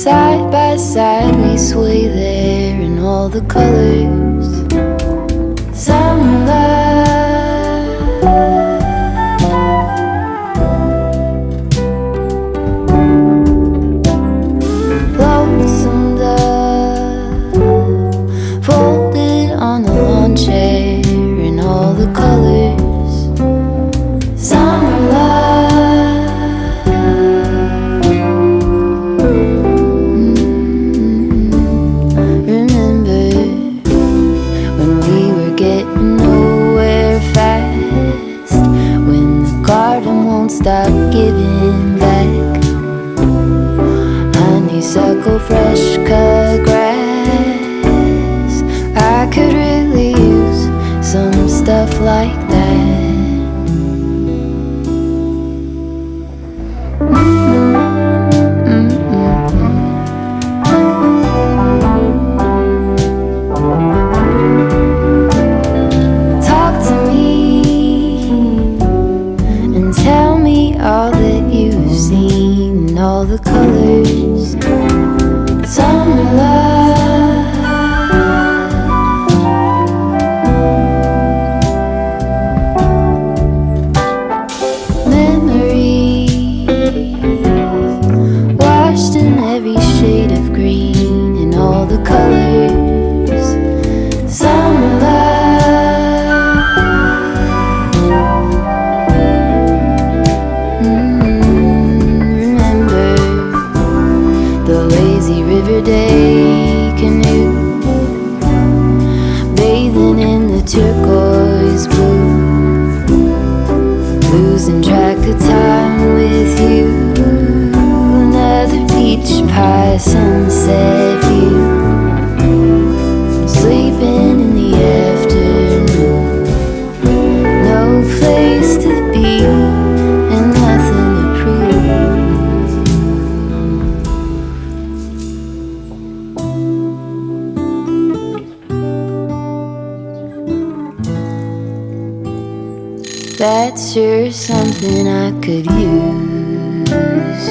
Side by side we sway there in all the colors. Summer love, lonesome dove, folded on the lawn chair in all the colors. Summer love, remember when we were getting nowhere fast, when the garden won't stop giving back honeysuckle, fresh cut grass. I could really use some stuff like that. Talk to me and tell me all that you've seen, all the colors. Summer love, memories washed in every shade of green in all the colors. Summer love, remember the lazy river day canoe, bathing in the turquoise blue, losing track of time with you. Another peach pie sunset view, sleeping in the afternoon. No place to be and nothing to prove. That's sure something I could use.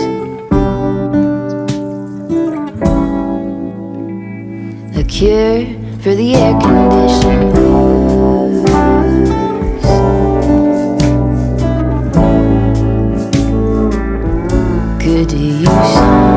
A cure for the air-conditioned blues. Could use some